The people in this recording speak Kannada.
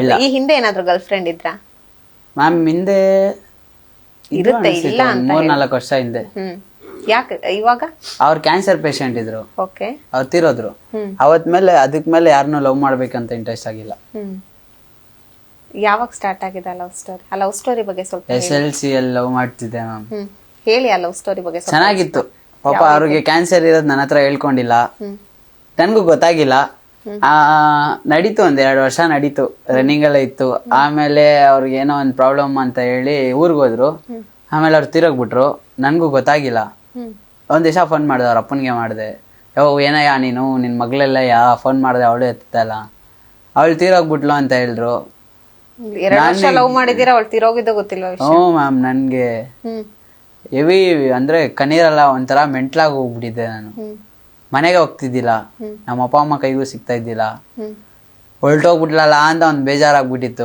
ಇಲ್ಲ. ಈ ಹಿಂದೆ ಏನಾದ್ರು ಗರ್ಲ್ ಫ್ರೆಂಡ್ ಇದ್ರಾ? ಮ್ಯಾಮ್ ಹಿಂದೆ ಇರುತ್ತೆ, ಇಲ್ಲ ಅಂತ 3-4 ವರ್ಷ ಹಿಂದೆ. ಯಾಕೆ ಇವಾಗ? ಅವ್ರು ಕ್ಯಾನ್ಸರ್ ಪೇಷಂಟ್ ಇದ್ರು, ಓಕೆ. ಅವ್ರು ತೀರೋದ್ರು. ಅವತ್ ಮೇಲೆ ಅದಕ್ ಮೇಲೆ ಯಾರನ್ನೂ ಲವ್ ಮಾಡ್ಬೇಕಂತ ಇಂಟ್ರೆಸ್ಟ್ ಆಗಿಲ್ಲ. ಯಾವಾಗ ಸ್ಟಾರ್ಟ್ ಆಗಿದೆ ಲವ್ ಸ್ಟೋರಿ? ಆ ಲವ್ ಸ್ಟೋರಿ ಬಗ್ಗೆ ಸ್ವಲ್ಪ SLC ಅಲ್ಲಿ ಲವ್ ಮಾಡ್ತಿದ್ದೆ ಮ್ಯಾಮ್. ಹೇಳಿ, ಆ ಲವ್ ಸ್ಟೋರಿ ಬಗ್ಗೆ ಸ್ವಲ್ಪ. ಚೆನ್ನಾಗಿತ್ತು. ಪಾಪ ಅವ್ರಿಗೆ ಕ್ಯಾನ್ಸರ್ ಇರೋದ್ ನನ್ನ ಹತ್ರ ಹೇಳ್ಕೊಂಡಿಲ್ಲ, ನನ್ಗೂ ಗೊತ್ತಾಗಿಲ್ಲ. ನಡೀತು, 1-2 ವರ್ಷ ನಡೀತು, ರನ್ನಿಂಗ್ ಎಲ್ಲ ಇತ್ತು. ಆಮೇಲೆ ಅವ್ರಿಗೆ ಏನೋ ಒಂದ್ ಪ್ರಾಬ್ಲಮ್ ಅಂತ ಹೇಳಿ ಊರ್ಗ್ ಹೋದ್ರು. ಆಮೇಲೆ ಅವ್ರು ತೀರೋಗ್ಬಿಟ್ರು, ನನ್ಗೂ ಗೊತ್ತಾಗಿಲ್ಲ. ಒಂದ್ ದಿವಸ ಫೋನ್ ಮಾಡ್ದೆ, ಅವ್ರ ಅಪ್ಪನ್ಗೆ ಮಾಡ್ದೆ, ಏನಯ್ಯ ನೀನು, ನಿನ್ ಮಗ್ಳೆಲ್ಲ ಫೋನ್ ಮಾಡ್ದೆ, ಅವಳು ಎತ್ತಲ್ಲ, ಅವಳು ತೀರೋಗ್ಬಿಟ್ಲು ಅಂತ ಹೇಳಿದ್ರು. 2 ವರ್ಷ ಲವ್ ಮಾಡಿದೀರಾ, ಅವಳು ತೀರೋಗಿದ್ದು ಗೊತ್ತಿಲ್ವಾ ವಿಷಯ? ಹ್ಞೂ ಮ್ಯಾಮ್, ನನ್ಗೆ ಹೆವಿ ಅಂದ್ರೆ ಕಣ್ಣೀರೆಲ್ಲ ಒಂಥರ ಮೆಂಟ್ಲಾಗಿ ಹೋಗ್ಬಿಟ್ಟಿದ್ದೆ. ನಾನು ಮನೆಗೆ ಹೋಗ್ತಿದ್ದಿಲ್ಲ, ನಮ್ಮ ಅಪ್ಪ ಅಮ್ಮ ಕೈಗೂ ಸಿಗ್ತಾ ಇದ್ದಿಲ್ಲ. ಹೊರಟೋಗ್ಬಿಟ್ಲಲ್ಲ ಅಂತ ಒಂದ್ ಬೇಜಾರಾಗ್ಬಿಟ್ಟಿತ್ತು.